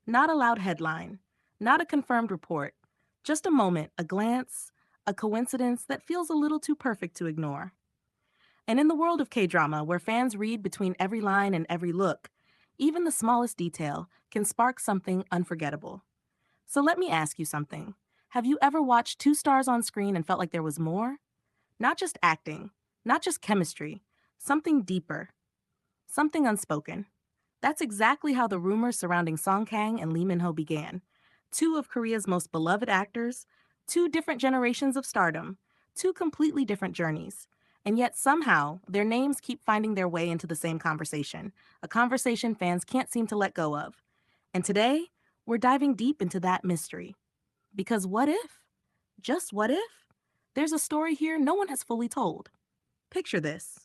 Not a loud headline, not a confirmed report, just a moment, a glance, a coincidence that feels a little too perfect to ignore. And in the world of K drama, where fans read between every line and every look, even the smallest detail can spark something unforgettable. So let me ask you something. Have you ever watched two stars on screen and felt like there was more? Not just acting, not just chemistry, something deeper, something unspoken. That's exactly how the rumors surrounding Song Kang and Lee Min-ho began. Two of Korea's most beloved actors, two different generations of stardom, two completely different journeys. And yet somehow, their names keep finding their way into the same conversation, a conversation fans can't seem to let go of. And today, we're diving deep into that mystery. Because what if? Just what if? There's a story here no one has fully told. Picture this.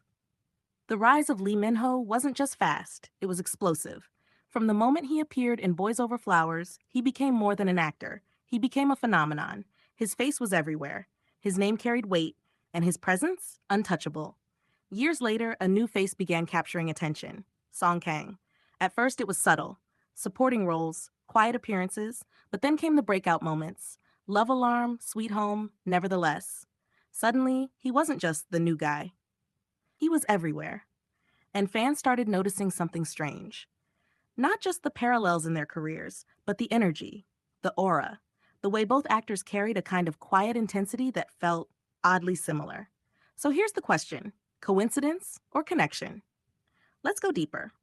The rise of Lee Min-ho wasn't just fast, it was explosive. From the moment he appeared in Boys Over Flowers, he became more than an actor. He became a phenomenon. His face was everywhere. His name carried weight, and his presence, untouchable. Years later, a new face began capturing attention. Song Kang. At first, it was subtle. Supporting roles, quiet appearances, but then came the breakout moments. Love Alarm, Sweet Home, Nevertheless. Suddenly, he wasn't just the new guy. He was everywhere. And fans started noticing something strange. Not just the parallels in their careers, but the energy, the aura, the way both actors carried a kind of quiet intensity that felt oddly similar. So here's the question: coincidence or connection? Let's go deeper.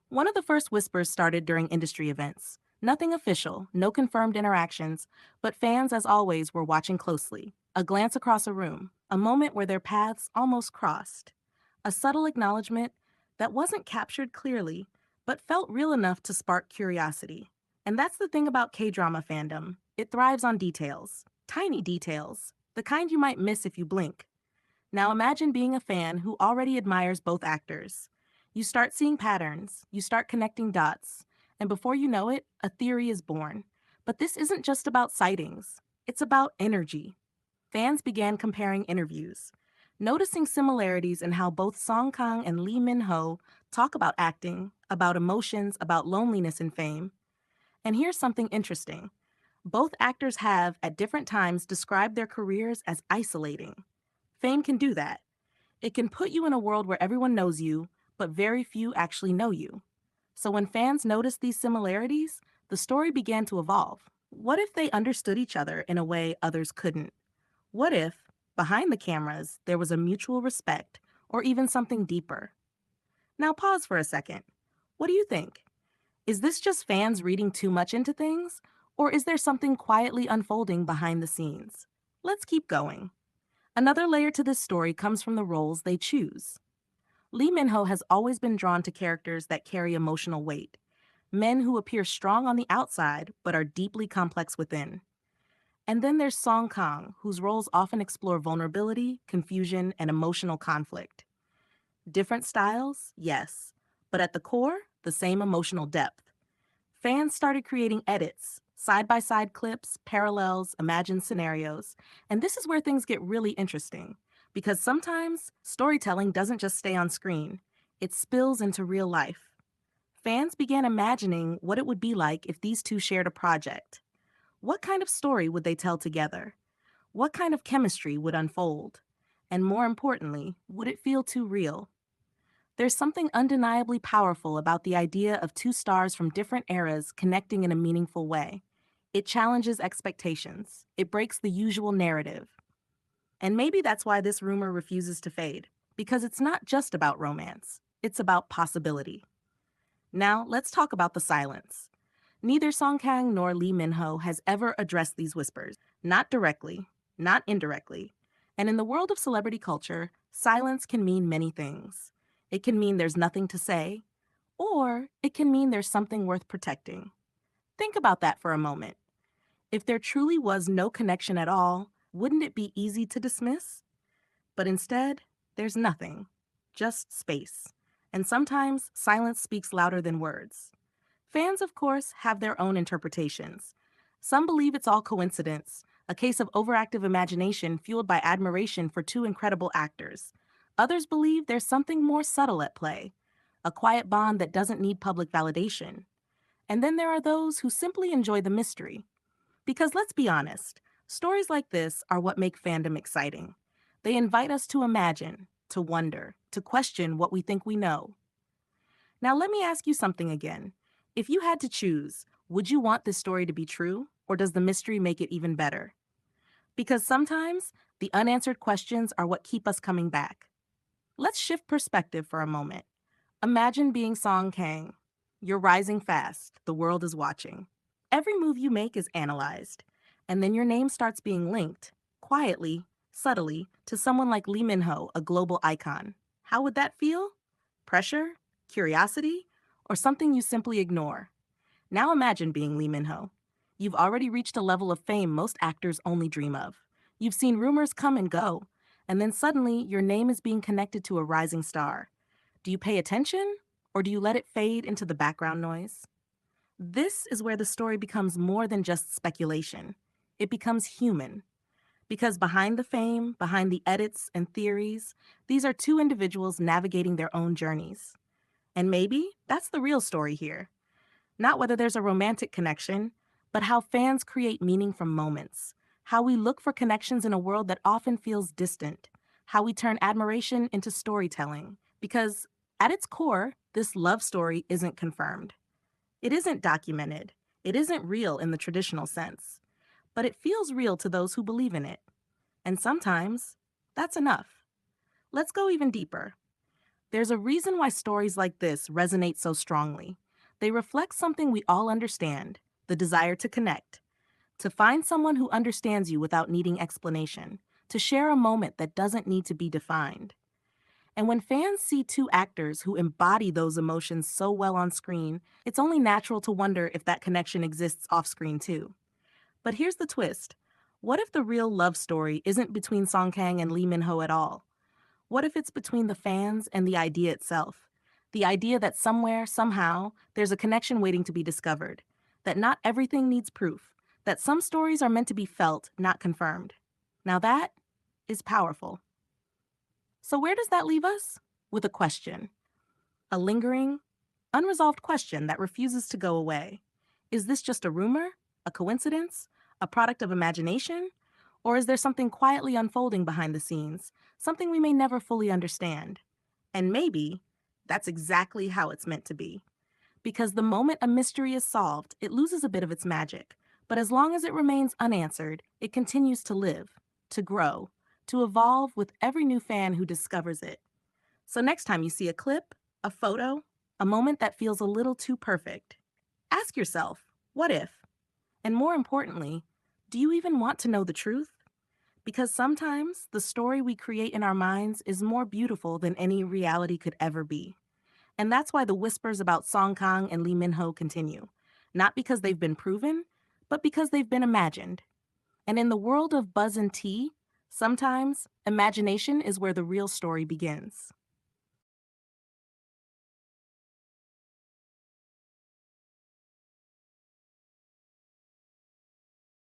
One of the first whispers started during industry events. Nothing official, no confirmed interactions, but fans, as always, were watching closely. A glance across a room, a moment where their paths almost crossed. A subtle acknowledgement that wasn't captured clearly, but felt real enough to spark curiosity. And that's the thing about K-drama fandom. It thrives on details, tiny details, the kind you might miss if you blink. Now imagine being a fan who already admires both actors. You start seeing patterns, you start connecting dots, and before you know it, a theory is born. But this isn't just about sightings, it's about energy. Fans began comparing interviews, noticing similarities in how both Song Kang and Lee Min-ho talk about acting, about emotions, about loneliness and fame. And here's something interesting. Both actors have, at different times, described their careers as isolating. Fame can do that. It can put you in a world where everyone knows you, but very few actually know you. So when fans noticed these similarities, the story began to evolve. What if they understood each other in a way others couldn't? What if, behind the cameras, there was a mutual respect or even something deeper? Now pause for a second. What do you think? Is this just fans reading too much into things? Or is there something quietly unfolding behind the scenes? Let's keep going. Another layer to this story comes from the roles they choose. Lee Min-ho has always been drawn to characters that carry emotional weight, men who appear strong on the outside but are deeply complex within. And then there's Song Kang, whose roles often explore vulnerability, confusion, and emotional conflict. Different styles, yes, but at the core, the same emotional depth. Fans started creating edits, side by side clips, parallels, imagined scenarios, and this is where things get really interesting. Because sometimes storytelling doesn't just stay on screen, it spills into real life. Fans began imagining what it would be like if these two shared a project. What kind of story would they tell together? What kind of chemistry would unfold? And more importantly, would it feel too real? There's something undeniably powerful about the idea of two stars from different eras connecting in a meaningful way. It challenges expectations. It breaks the usual narrative. And maybe that's why this rumor refuses to fade, because it's not just about romance, it's about possibility. Now, let's talk about the silence. Neither Song Kang nor Lee Min-ho has ever addressed these whispers, not directly, not indirectly. And in the world of celebrity culture, silence can mean many things. It can mean there's nothing to say, or it can mean there's something worth protecting. Think about that for a moment. If there truly was no connection at all, wouldn't it be easy to dismiss? But instead, there's nothing, just space. And sometimes silence speaks louder than words. Fans, of course, have their own interpretations. Some believe it's all coincidence, a case of overactive imagination fueled by admiration for two incredible actors. Others believe there's something more subtle at play, a quiet bond that doesn't need public validation. And then there are those who simply enjoy the mystery. Because let's be honest, stories like this are what make fandom exciting. They invite us to imagine, to wonder, to question what we think we know. Now, let me ask you something again. If you had to choose, would you want this story to be true, or does the mystery make it even better? Because sometimes the unanswered questions are what keep us coming back. Let's shift perspective for a moment. Imagine being Song Kang. You're rising fast, the world is watching. Every move you make is analyzed, and then your name starts being linked, quietly, subtly, to someone like Lee Min-ho, a global icon. How would that feel? Pressure? Curiosity? Or something you simply ignore? Now imagine being Lee Min-ho. You've already reached a level of fame most actors only dream of. You've seen rumors come and go, and then suddenly your name is being connected to a rising star. Do you pay attention, or do you let it fade into the background noise? This is where the story becomes more than just speculation. It becomes human. Because behind the fame, behind the edits and theories, these are two individuals navigating their own journeys. And maybe that's the real story here. Not whether there's a romantic connection, but how fans create meaning from moments, how we look for connections in a world that often feels distant, how we turn admiration into storytelling. Because at its core, this love story isn't confirmed. It isn't documented. It isn't real in the traditional sense. But it feels real to those who believe in it. And sometimes, that's enough. Let's go even deeper. There's a reason why stories like this resonate so strongly. They reflect something we all understand: the desire to connect, to find someone who understands you without needing explanation, to share a moment that doesn't need to be defined. And when fans see two actors who embody those emotions so well on screen, it's only natural to wonder if that connection exists off screen too. But here's the twist. What if the real love story isn't between Song Kang and Lee Min Ho at all? What if it's between the fans and the idea itself? The idea that somewhere, somehow, there's a connection waiting to be discovered. That not everything needs proof. That some stories are meant to be felt, not confirmed. Now that is powerful. So where does that leave us? With a question. A lingering, unresolved question that refuses to go away. Is this just a rumor? A coincidence? A product of imagination? Or is there something quietly unfolding behind the scenes? Something we may never fully understand? And maybe that's exactly how it's meant to be. Because the moment a mystery is solved, it loses a bit of its magic. But as long as it remains unanswered, it continues to live, to grow, to evolve with every new fan who discovers it. So next time you see a clip, a photo, a moment that feels a little too perfect, ask yourself, what if? And more importantly, do you even want to know the truth? Because sometimes the story we create in our minds is more beautiful than any reality could ever be. And that's why the whispers about Song Kang and Lee Min Ho continue. Not because they've been proven, but because they've been imagined. And in the world of buzz and tea, sometimes imagination is where the real story begins.